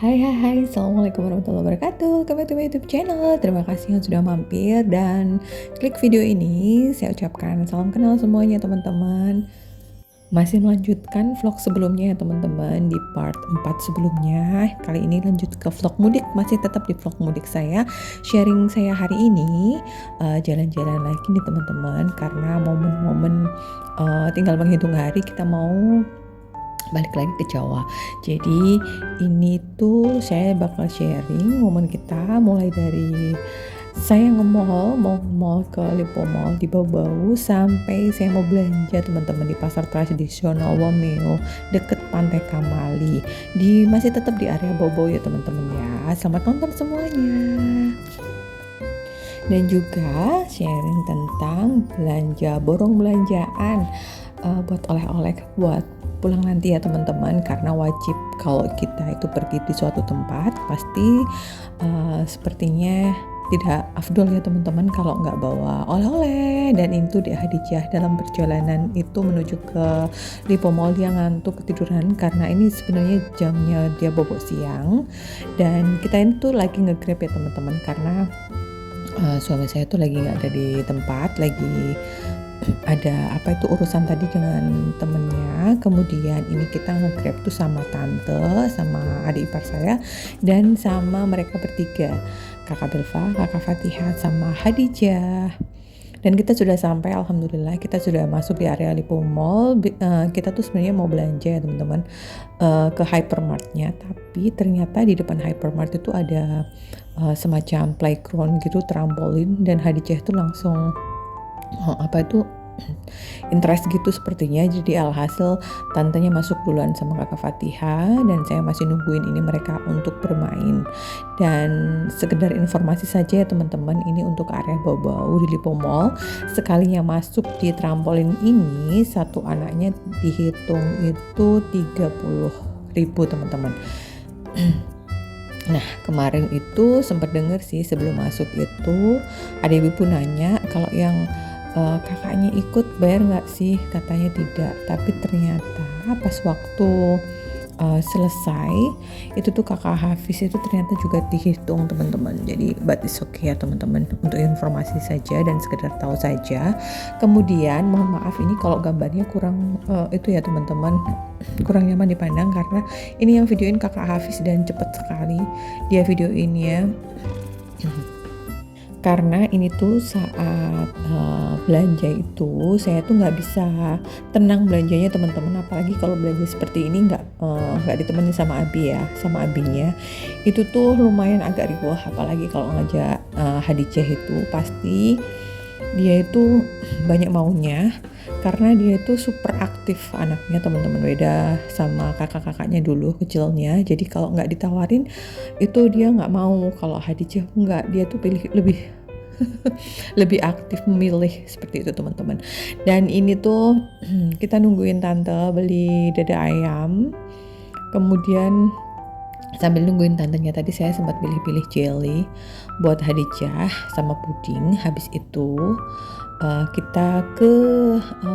Hai, Assalamualaikum warahmatullahi wabarakatuh. Welcome back to my YouTube channel. Terima kasih yang sudah mampir dan klik video ini. Saya ucapkan salam kenal semuanya teman-teman. Masih melanjutkan vlog sebelumnya ya teman-teman, di part 4 sebelumnya. Kali ini lanjut ke vlog mudik, masih tetap di vlog mudik saya. Sharing saya hari ini jalan-jalan lagi nih teman-teman, karena momen-momen tinggal menghitung hari kita mau balik lagi ke Jawa. Jadi ini tuh saya bakal sharing momen kita mulai dari saya mau mall ke Lipo Mall di Bau-Bau sampai saya mau belanja teman-teman di pasar tradisional Wameo deket Pantai Kamali. Masih tetap di area Bau-Bau ya teman-teman ya. Selamat nonton semuanya. Dan juga sharing tentang borong belanjaan buat oleh-oleh buat pulang nanti ya teman-teman, karena wajib kalau kita itu pergi di suatu tempat pasti sepertinya tidak afdol ya teman-teman kalau nggak bawa oleh-oleh. Dan itu di Hadijah dalam perjalanan itu menuju ke Lipo Mall dia ngantuk ketiduran karena ini sebenarnya jamnya dia bobok siang, dan kita itu lagi nge-grab ya teman-teman karena suami saya tuh lagi nggak ada di tempat, lagi ada urusan tadi dengan temennya. Kemudian ini kita nge-grab tuh sama tante, sama adik ipar saya, dan sama mereka bertiga, kakak Belva, kakak Fatihah, sama Hadijah. Dan kita sudah sampai, alhamdulillah kita sudah masuk di area Lipo Mall. Kita tuh sebenarnya mau belanja ya teman-teman, ke hypermartnya, tapi ternyata di depan hypermart itu ada semacam playground gitu, trampolin, dan Hadijah itu langsung interest gitu sepertinya. Jadi alhasil tantenya masuk duluan sama kakak Fatihah, dan saya masih nungguin ini mereka untuk bermain. Dan sekedar informasi saja ya teman-teman, ini untuk area Bau-Bau di Lipo Mall. Sekalinya masuk di trampolin ini, satu anaknya dihitung itu 30.000 teman-teman. Nah kemarin itu sempat dengar sih sebelum masuk itu ada ibu nanya kalau yang kakaknya ikut bayar nggak sih, katanya tidak. Tapi ternyata pas waktu selesai itu tuh kakak Hafiz itu ternyata juga dihitung teman-teman. Jadi but it's okay ya teman-teman, untuk informasi saja dan sekedar tahu saja. Kemudian mohon maaf ini kalau gambarnya kurang itu ya teman-teman, kurang nyaman dipandang karena ini yang videoin kakak Hafiz dan cepet sekali dia videoinnya. Karena ini tuh saat belanja itu saya tuh nggak bisa tenang belanjanya teman-teman, apalagi kalau belanja seperti ini nggak ditemani sama Abi ya, sama abinya itu tuh lumayan agak riwah. Apalagi kalau ngajak Hadijah itu pasti dia itu banyak maunya, karena dia itu super aktif anaknya teman-teman, beda sama kakak-kakaknya dulu kecilnya. Jadi kalau nggak ditawarin itu dia nggak mau. Kalau Hadijah nggak, dia tuh pilih lebih lebih aktif memilih seperti itu teman-teman. Dan ini tuh kita nungguin tante beli dada ayam, kemudian sambil nungguin tantenya tadi saya sempat pilih-pilih jelly buat Hadijah sama puding. Habis itu kita ke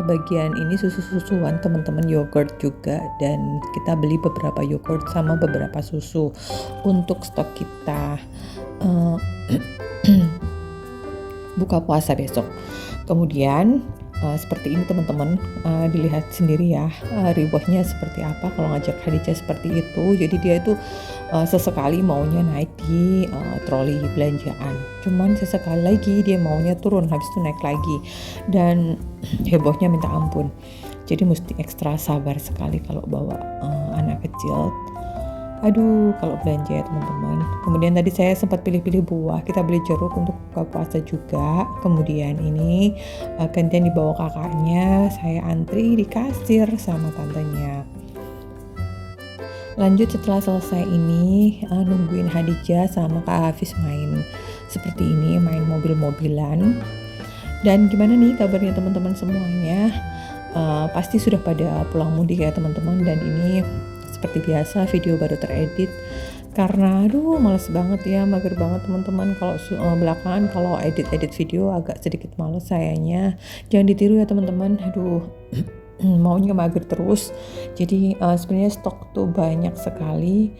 bagian ini susu-susuan teman-teman, yogurt juga, dan kita beli beberapa yogurt sama beberapa susu untuk stok kita buka puasa besok. Kemudian seperti ini teman-teman, dilihat sendiri ya riwahnya seperti apa kalau ngajak Hadijah seperti itu. Jadi dia itu sesekali maunya naik di troli belanjaan, cuman sesekali lagi dia maunya turun, habis itu naik lagi, dan hebohnya minta ampun. Jadi mesti ekstra sabar sekali kalau bawa anak kecil. Aduh kalau belanja ya teman-teman. Kemudian tadi saya sempat pilih-pilih buah, kita beli jeruk untuk buka puasa juga. Kemudian ini gantian dibawa kakaknya, saya antri di kasir sama tantenya. Lanjut setelah selesai ini nungguin Hadijah sama Kak Hafiz main seperti ini, main mobil-mobilan. Dan gimana nih kabarnya teman-teman semuanya? Pasti sudah pada pulang mudik ya teman-teman. Dan ini seperti biasa video baru teredit karena males banget ya, mager banget teman-teman. Kalau belakangan kalau edit video agak sedikit males sayanya, jangan ditiru ya teman-teman. maunya mager terus. Jadi sebenarnya stok tuh banyak sekali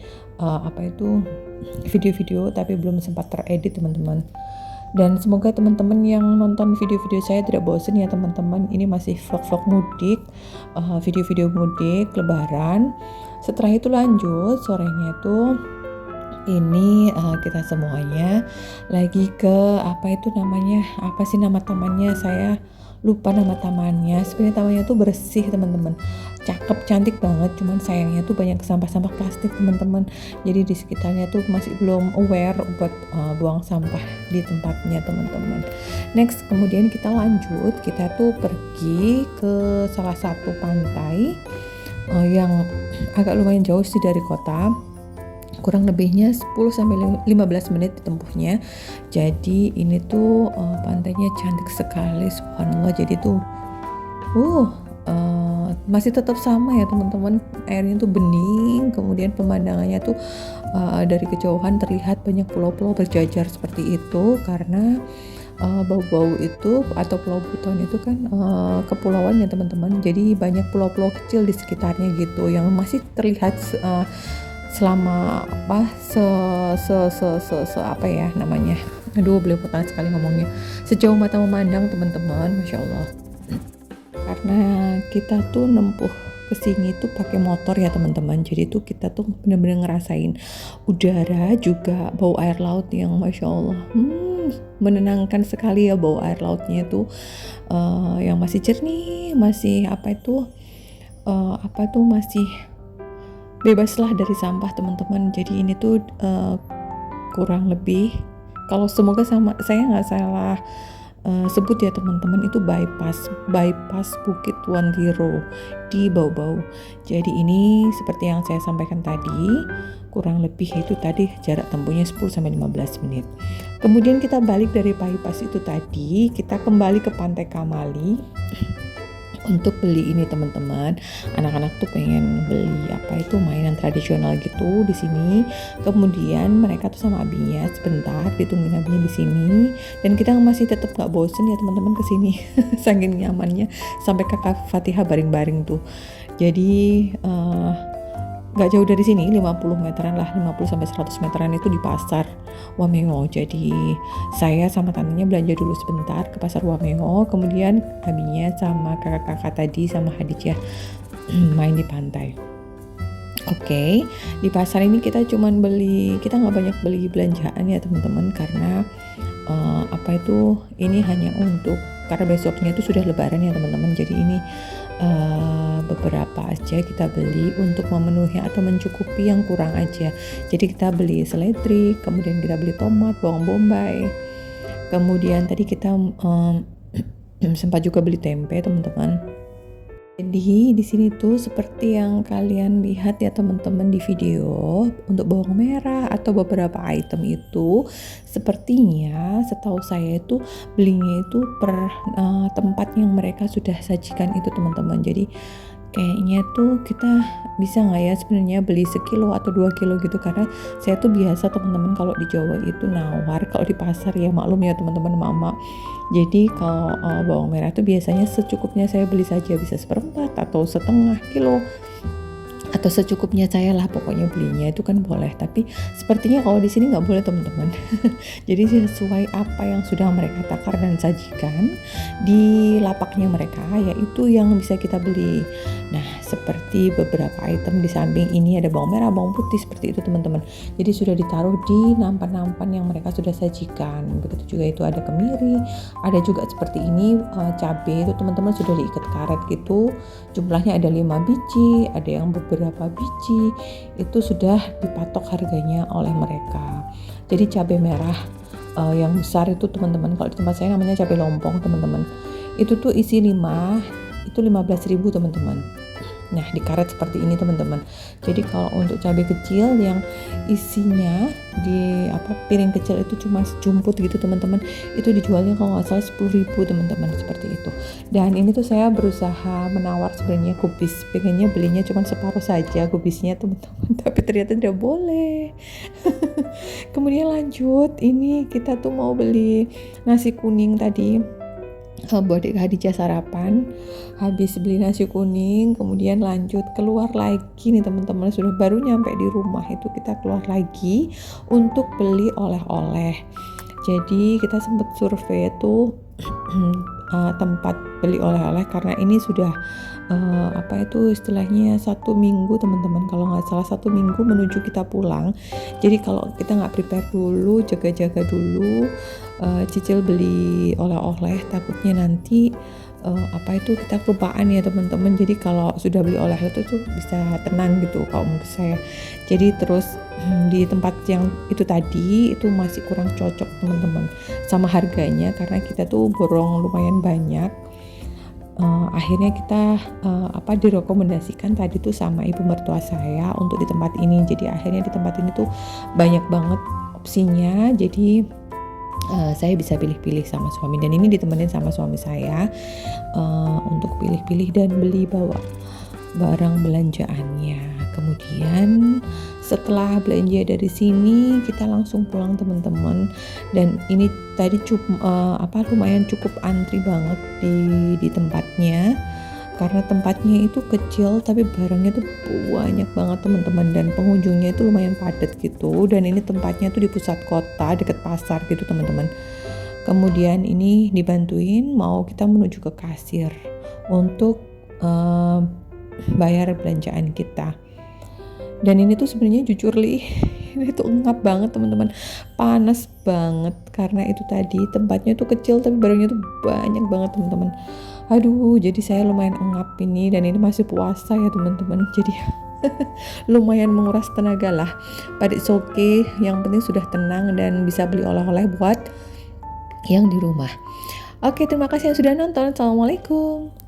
video-video, tapi belum sempat teredit teman-teman. Dan semoga teman-teman yang nonton video-video saya tidak bosen ya teman-teman. Ini masih vlog-vlog mudik, video-video mudik lebaran. Setelah itu lanjut sorenya tuh ini kita semuanya lagi ke apa sih nama tamannya, saya lupa nama tamannya. Sebenarnya tamannya tuh bersih teman-teman, cakep, cantik banget, cuman sayangnya tuh banyak sampah-sampah plastik teman-teman. Jadi di sekitarnya tuh masih belum aware buat buang sampah di tempatnya teman-teman. Next, kemudian kita lanjut, kita tuh pergi ke salah satu pantai yang agak lumayan jauh sih dari kota, kurang lebihnya 10-15 menit ditempuhnya. Jadi ini tuh pantainya cantik sekali, subhanallah. Jadi tuh masih tetap sama ya teman-teman, airnya tuh bening, kemudian pemandangannya tuh dari kejauhan terlihat banyak pulau-pulau berjajar seperti itu, karena Bau-Bau itu atau Pulau Buton itu kan kepulauan ya teman-teman. Jadi banyak pulau-pulau kecil di sekitarnya gitu yang masih terlihat selama belepotan sekali ngomongnya, sejauh mata memandang teman-teman, masya Allah. Karena kita tuh nempuh kesini tuh pakai motor ya teman-teman, jadi tuh kita tuh benar-benar ngerasain udara juga bau air laut yang masya Allah menenangkan sekali ya. Bau air lautnya tuh yang masih jernih, masih masih bebaslah dari sampah teman-teman. Jadi ini tuh kurang lebih, kalau semoga saya nggak salah sebut ya teman-teman, itu bypass Bukit Wandiro di Bau-Bau. Jadi ini seperti yang saya sampaikan tadi, kurang lebih itu tadi jarak tempuhnya 10-15 menit. Kemudian kita balik dari bypass itu tadi, kita kembali ke Pantai Kamali untuk beli ini teman-teman. Anak-anak tuh pengen beli mainan tradisional gitu di sini. Kemudian mereka tuh sama abinya sebentar ditungguin abinya di sini, dan kita masih tetap gak bosen ya teman-teman kesini saking nyamannya, sampai kakak Fatihah baring-baring tuh. Jadi gak jauh dari sini, 50 sampai 100 meteran itu di pasar Wameo. Jadi saya sama tantenya belanja dulu sebentar ke pasar Wameo, kemudian abinya sama kakak-kakak tadi sama Hadijah main di pantai. Oke, di pasar ini kita nggak banyak beli belanjaan ya teman-teman, karena ini hanya untuk, karena besoknya itu sudah lebaran ya teman-teman. Jadi ini beberapa aja kita beli untuk memenuhi atau mencukupi yang kurang aja. Jadi kita beli seledri, kemudian kita beli tomat, bawang bombay, kemudian tadi kita sempat juga beli tempe teman-teman. Jadi di sini tuh seperti yang kalian lihat ya teman-teman di video, untuk bawang merah atau beberapa item itu sepertinya setahu saya itu belinya itu per tempat yang mereka sudah sajikan itu teman-teman. Jadi kayaknya tuh kita bisa nggak ya sebenarnya beli sekilo atau 2 kilo gitu, karena saya tuh biasa teman-teman kalau di Jawa itu nawar, kalau di pasar ya maklum ya teman-teman mama. Jadi kalau bawang merah tuh biasanya secukupnya saya beli saja, bisa 1/4 atau setengah kilo atau secukupnya saya lah, pokoknya belinya itu kan boleh. Tapi sepertinya kalau di sini nggak boleh teman-teman. Jadi sesuai apa yang sudah mereka takar dan sajikan di lapaknya mereka, yaitu yang bisa kita beli. Nah, seperti beberapa item di samping ini ada bawang merah, bawang putih seperti itu teman-teman. Jadi sudah ditaruh di nampan-nampan yang mereka sudah sajikan. Begitu juga itu ada kemiri, ada juga seperti ini cabai itu teman-teman sudah diikat karet gitu. Jumlahnya ada 5 biji, ada yang beberapa biji, itu sudah dipatok harganya oleh mereka. Jadi cabai merah yang besar itu teman-teman, kalau di tempat saya namanya cabai lompong teman-teman, itu tuh isi 5, itu 15.000 teman-teman. Nah di karet seperti ini teman-teman. Jadi kalau untuk cabai kecil yang isinya di piring kecil itu cuma sejumput gitu teman-teman, itu dijualnya kalau nggak salah 10.000 teman-teman, seperti itu. Dan ini tuh saya berusaha menawar sebenarnya kubis, pengennya belinya cuma separuh saja kubisnya teman-teman, tapi ternyata tidak boleh. Kemudian lanjut, ini kita tuh mau beli nasi kuning tadi buat Dek Khadijah sarapan, habis beli nasi kuning, kemudian lanjut keluar lagi nih teman-teman, sudah baru nyampe di rumah itu kita keluar lagi untuk beli oleh-oleh. Jadi kita sempat survei tuh tempat beli oleh-oleh karena ini sudah apa itu istilahnya 1 minggu teman-teman, kalau nggak salah 1 minggu menuju kita pulang. Jadi kalau kita nggak prepare dulu, jaga-jaga dulu, cicil beli oleh-oleh, takutnya nanti apa itu kita kelupaan ya teman-teman. Jadi kalau sudah beli oleh-oleh itu tuh bisa tenang gitu kalau menurut saya. Jadi terus di tempat yang itu tadi itu masih kurang cocok teman-teman sama harganya, karena kita tuh borong lumayan banyak. Akhirnya kita direkomendasikan tadi tuh sama ibu mertua saya untuk di tempat ini. Jadi akhirnya di tempat ini tuh banyak banget opsinya. Jadi saya bisa pilih-pilih sama suami, dan ini ditemenin sama suami saya untuk pilih-pilih dan beli bawa barang belanjaannya. Kemudian setelah belanja dari sini kita langsung pulang teman-teman, dan ini tadi lumayan cukup antri banget di tempatnya, karena tempatnya itu kecil tapi barangnya tuh banyak banget teman-teman, dan pengunjungnya itu lumayan padat gitu, dan ini tempatnya tuh di pusat kota dekat pasar gitu teman-teman. Kemudian ini dibantuin mau kita menuju ke kasir untuk bayar belanjaan kita. Dan ini tuh sebenarnya jujur ini tuh ngap banget teman-teman, panas banget karena itu tadi tempatnya tuh kecil tapi barangnya tuh banyak banget teman-teman. Aduh, jadi saya lumayan ngap ini, dan ini masih puasa ya teman-teman, jadi lumayan menguras tenaga lah. But it's okay, yang penting sudah tenang dan bisa beli oleh-oleh buat yang di rumah. Oke, terima kasih yang sudah nonton. Assalamualaikum.